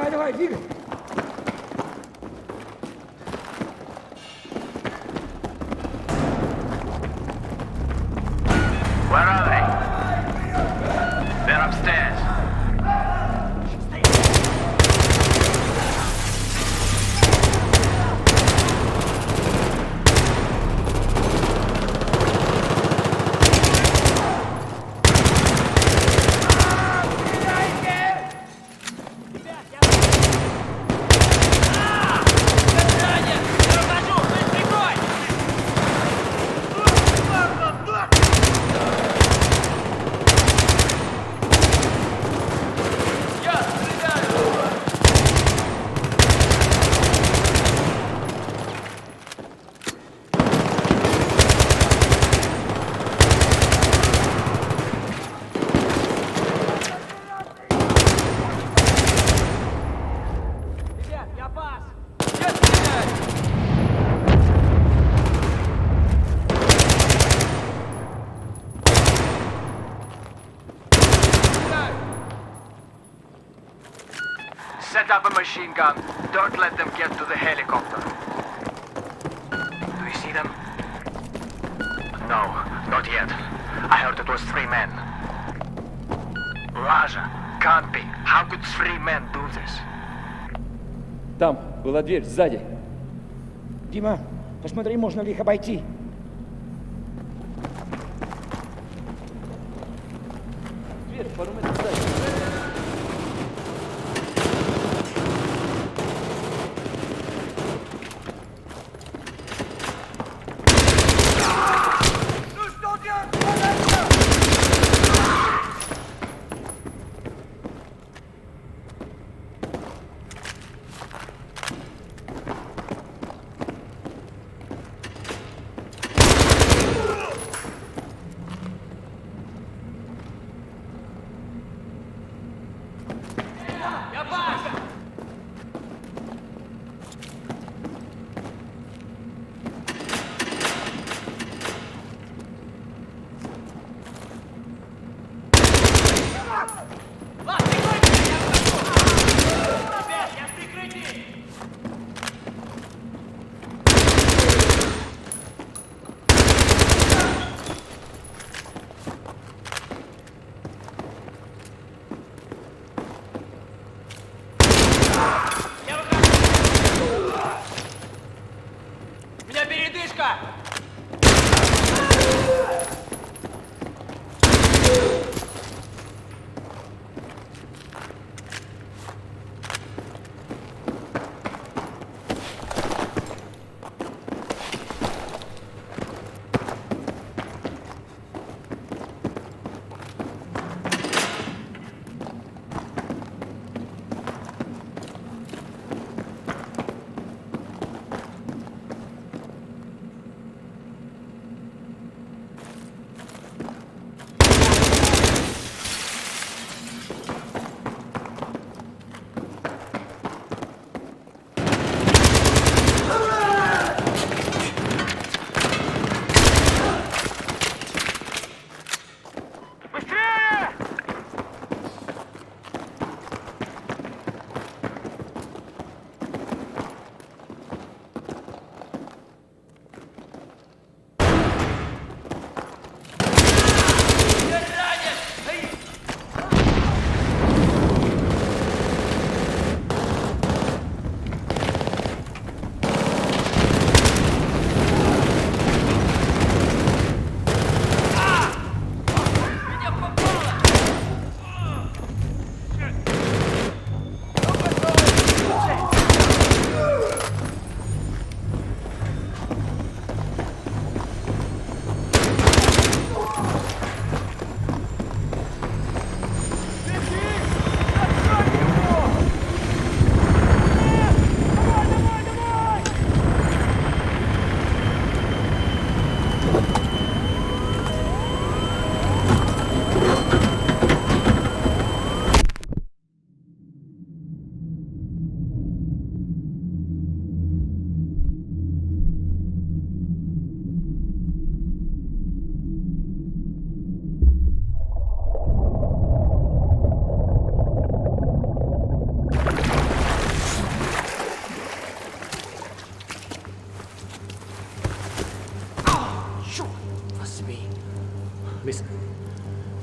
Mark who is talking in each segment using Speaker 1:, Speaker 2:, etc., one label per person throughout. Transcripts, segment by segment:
Speaker 1: давай, двигай!
Speaker 2: Where are they? They're upstairs. Set up a machine gun. Don't let them get to the helicopter. Do you see them? No, not yet. I heard it was 3 men. Raja, can't be. How could 3 men do this?
Speaker 1: Там была дверь, сзади. Дима, посмотри, можно ли их обойти. Дверь, пару метров сзади.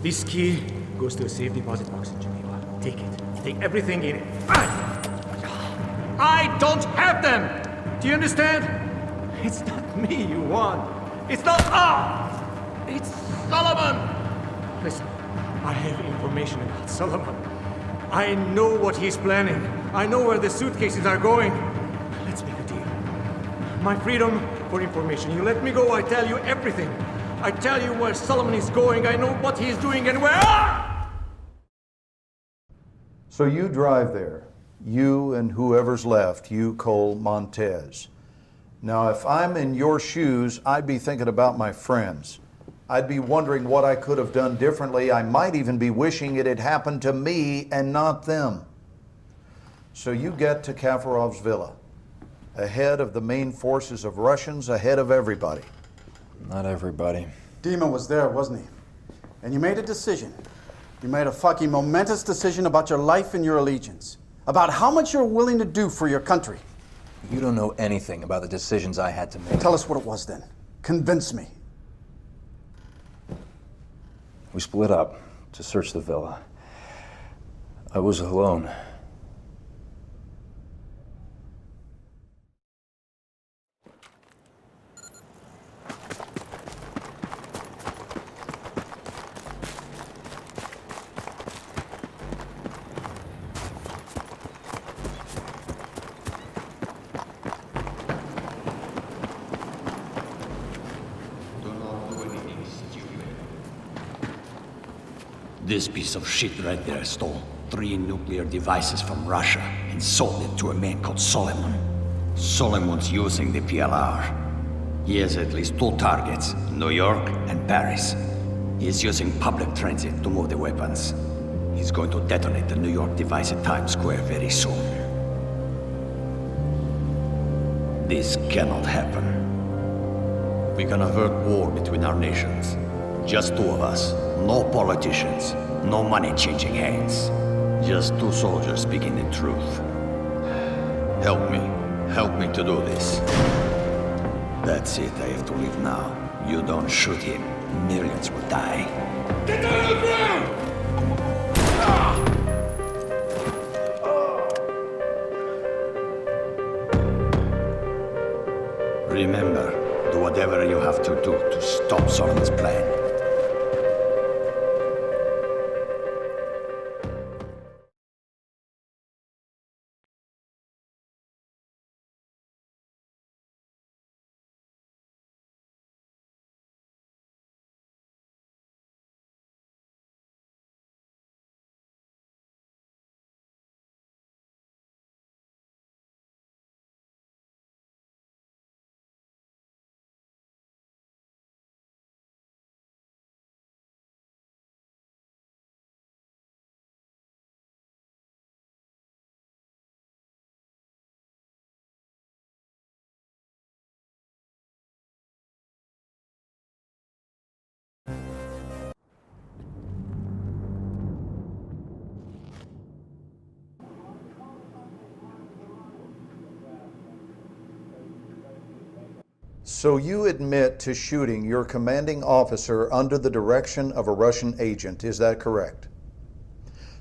Speaker 3: This key goes to a safe deposit box in Geneva. Take it. Take everything in it. I don't have them! Do you understand? It's not me you want. It's not It's Solomon! Listen, I have information about Solomon. I know what he's planning. I know where the suitcases are going. Let's make a deal. My freedom for information. You let me go, I tell you everything. I tell you where Solomon is going. I know what he's doing and where.
Speaker 4: So you drive there. You and whoever's left, you, Cole, Montez. Now, if I'm in your shoes, I'd be thinking about my friends. I'd be wondering what I could have done differently. I might even be wishing it had happened to me and not them. So you get to Kafarov's villa, ahead of the main forces of Russians, ahead of everybody.
Speaker 5: Not everybody.
Speaker 6: Dima was there, wasn't he? And you made a decision. You made a fucking momentous decision about your life and your allegiance. About how much you're willing to do for your country.
Speaker 5: You don't know anything about the decisions I had to make.
Speaker 6: Tell us what it was then. Convince me.
Speaker 5: We split up to search the villa. I was alone.
Speaker 7: This piece of shit right there stole 3 nuclear devices from Russia and sold it to a man called Solomon. Solomon's using the PLR. He has at least 2 targets, New York and Paris. He's using public transit to move the weapons. He's going to detonate the New York device at Times Square very soon. This cannot happen. We can avert war between our nations. Just 2 of us. No politicians. No money changing hands. Just 2 soldiers speaking the truth. Help me. Help me to do this. That's it. I have to leave now. You don't shoot him. Millions will die. Get down on the ground! Remember, do whatever you have to do to stop Solomon's plan.
Speaker 4: So you admit to shooting your commanding officer under the direction of a Russian agent, is that correct?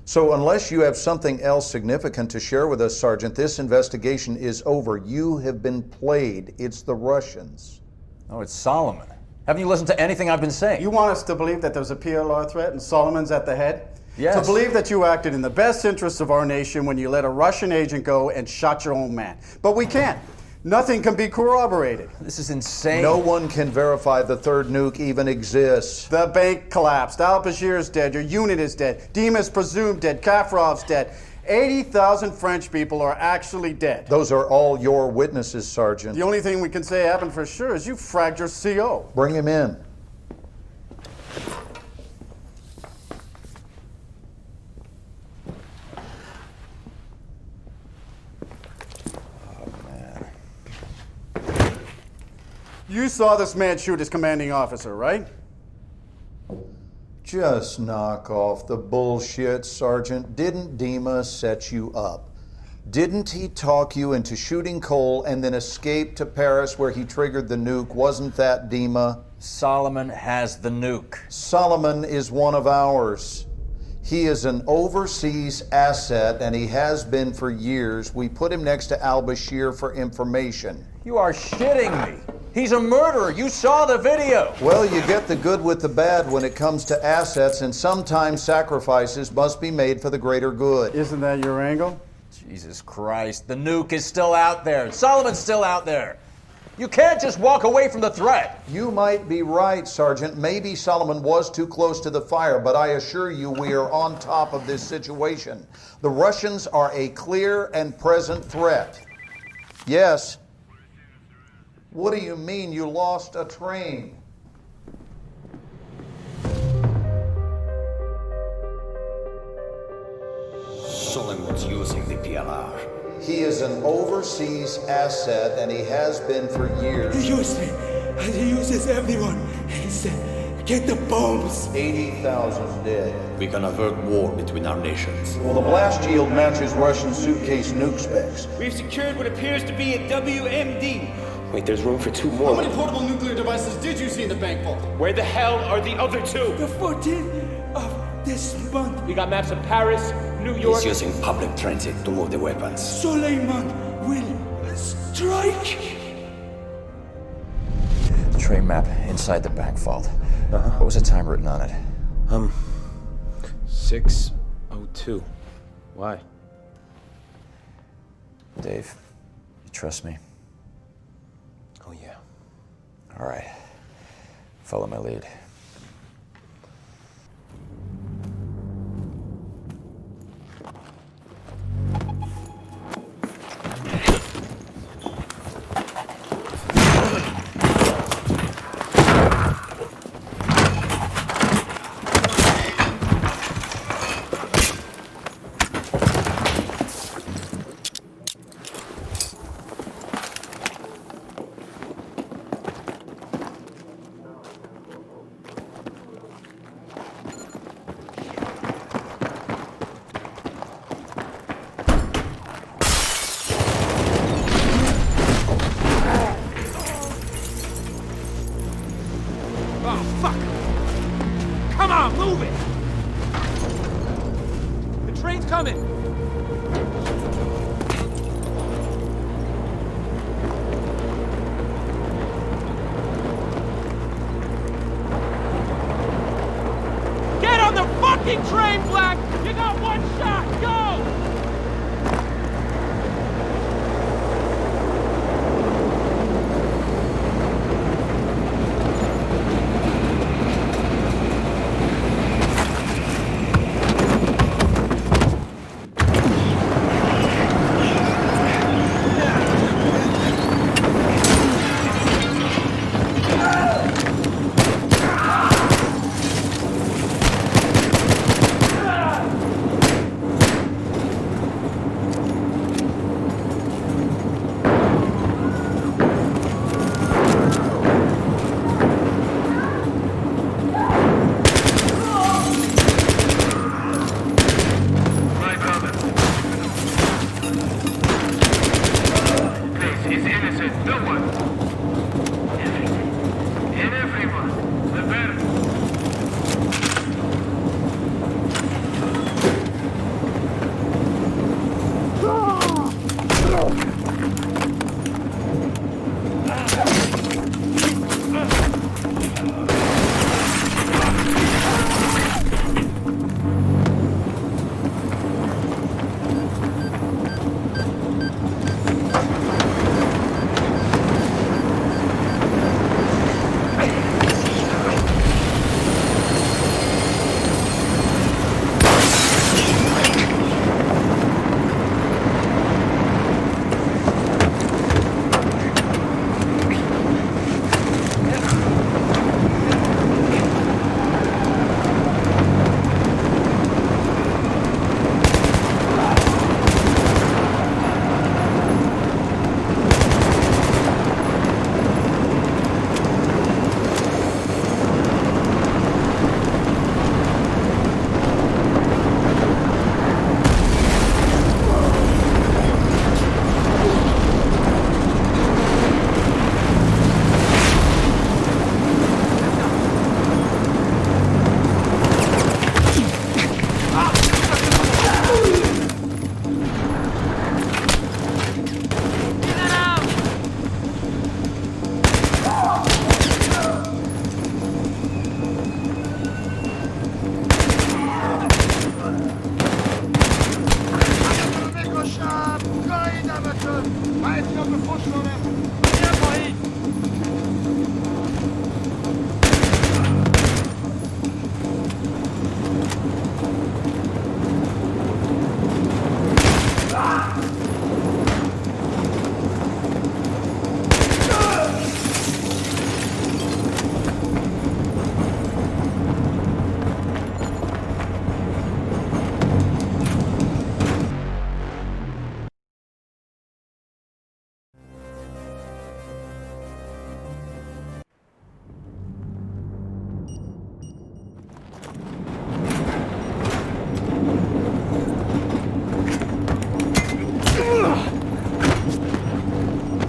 Speaker 4: So unless you have something else significant to share with us, Sergeant, this investigation is over. You have been played. It's the Russians.
Speaker 5: Oh, it's Solomon. Haven't you listened to anything I've been saying?
Speaker 6: You want us to believe that there's a PLR threat and Solomon's at the head?
Speaker 5: Yes.
Speaker 6: To believe that you acted in the best interests of our nation when you let a Russian agent go and shot your own man. But we can't. Nothing can be corroborated.
Speaker 5: This is insane.
Speaker 4: No one can verify the 3rd nuke even exists.
Speaker 6: The bank collapsed. Al-Bashir's dead. Your unit is dead. Dima's presumed dead. Kafarov's dead. 80,000 French people are actually dead.
Speaker 4: Those are all your witnesses, Sergeant.
Speaker 6: The only thing we can say happened for sure is you fragged your CO.
Speaker 4: Bring him in.
Speaker 6: You saw this man shoot his commanding officer, right?
Speaker 4: Just knock off the bullshit, Sergeant. Didn't Dima set you up? Didn't he talk you into shooting Cole and then escape to Paris where he triggered the nuke? Wasn't that Dima?
Speaker 5: Solomon has the nuke.
Speaker 4: Solomon is one of ours. He is an overseas asset, and he has been for years. We put him next to al-Bashir for information.
Speaker 5: You are shitting me. He's a murderer. You saw the video.
Speaker 4: Well, you get the good with the bad when it comes to assets, and sometimes sacrifices must be made for the greater good.
Speaker 6: Isn't that your angle?
Speaker 5: Jesus Christ, the nuke is still out there. Solomon's still out there. You can't just walk away from the threat.
Speaker 4: You might be right, Sergeant. Maybe Solomon was too close to the fire, but I assure you we are on top of this situation. The Russians are a clear and present threat. Yes. What do you mean you lost a train?
Speaker 7: Solomon's using the PLR.
Speaker 4: He is an overseas asset, and he has been for years.
Speaker 8: He used me, and he uses everyone. He said, get the bombs.
Speaker 4: 80,000 dead.
Speaker 7: We can avert war between our nations.
Speaker 4: Well, the blast yield matches Russian suitcase nuke specs.
Speaker 9: We've secured what appears to be a WMD.
Speaker 10: Wait, there's room for 2 more.
Speaker 6: How many portable nuclear devices did you see in the bank vault?
Speaker 9: Where the hell are the other 2?
Speaker 8: The 14th of this month,
Speaker 9: We got maps of Paris, New York.
Speaker 7: He's using public transit to move the weapons.
Speaker 8: Suleiman will strike.
Speaker 5: The train map inside the bank vault. What was the time written on it?
Speaker 10: 6:02. Why?
Speaker 5: Dave, you trust me?
Speaker 10: Oh, yeah.
Speaker 5: All right. Follow my lead.
Speaker 9: Come on, move it! The train's coming! Get on the fucking train, Black! You got 1 shot, go!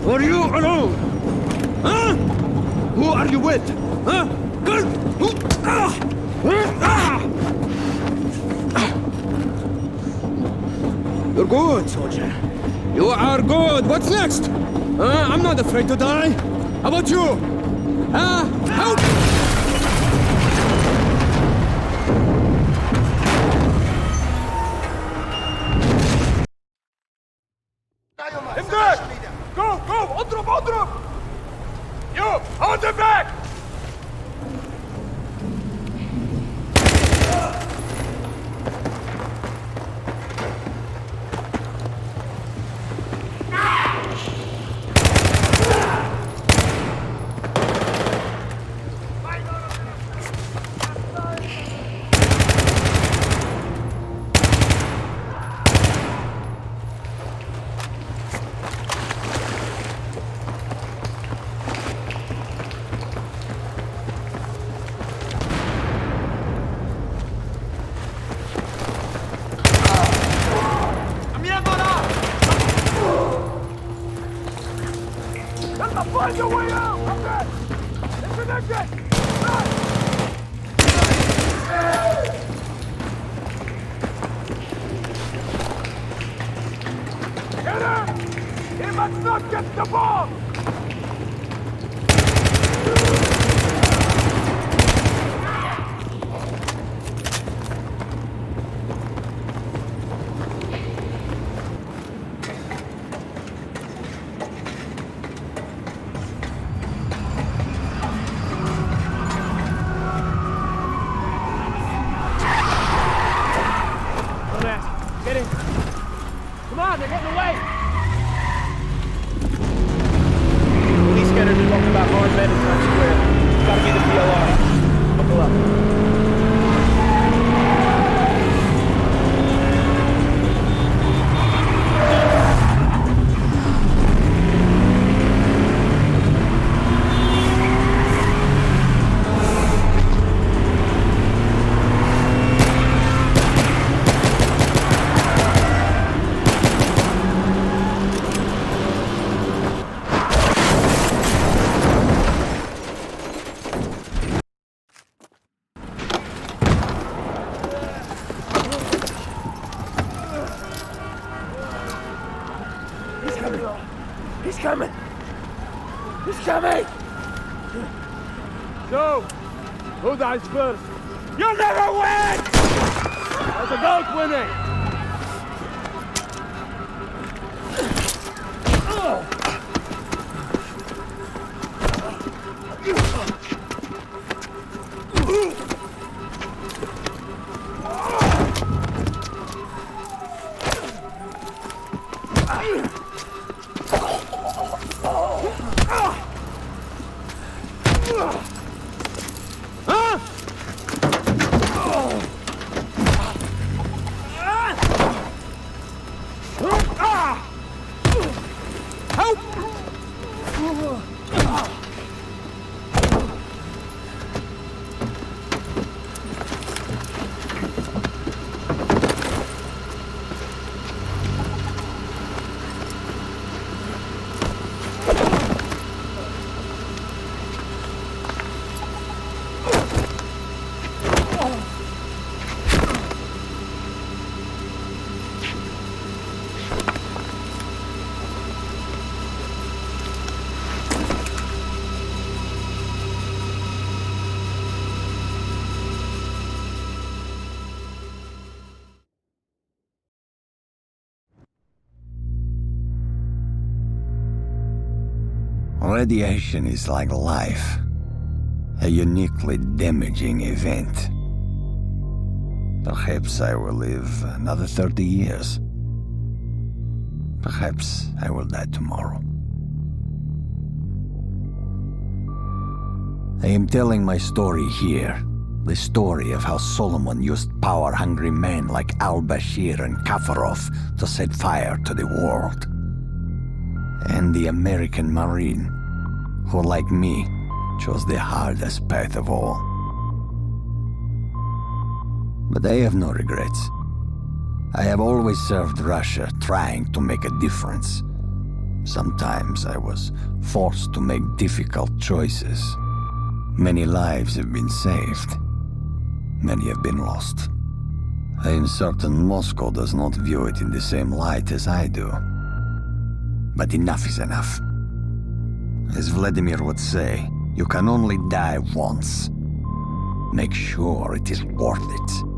Speaker 9: Are you alone? Huh? Who are you with? Huh? You're good, soldier. You are good. What's next? I'm not afraid to die. How about you? Help!
Speaker 3: امداد! Go! Go! اضرب! اضرب! You! Hold him back! Find your way out! I'm dead! Disconnected! Get him! He must not get the bomb!
Speaker 9: Get in! Come on, they're getting away! Police scanners are talking about armed men in Times Square. Gotta get the PLR. Buckle up. He's coming! He's coming! So, who dies first? You'll never win! There's a goat winning!
Speaker 7: Radiation is like life, a uniquely damaging event. Perhaps I will live another 30 years. Perhaps I will die tomorrow. I am telling my story here. The story of how Solomon used power-hungry men like al-Bashir and Kafarov to set fire to the world. And the American Marine, who, like me, chose the hardest path of all. But I have no regrets. I have always served Russia, trying to make a difference. Sometimes I was forced to make difficult choices. Many lives have been saved. Many have been lost. I am certain Moscow does not view it in the same light as I do. But enough is enough. As Vladimir would say, you can only die once. Make sure it is worth it.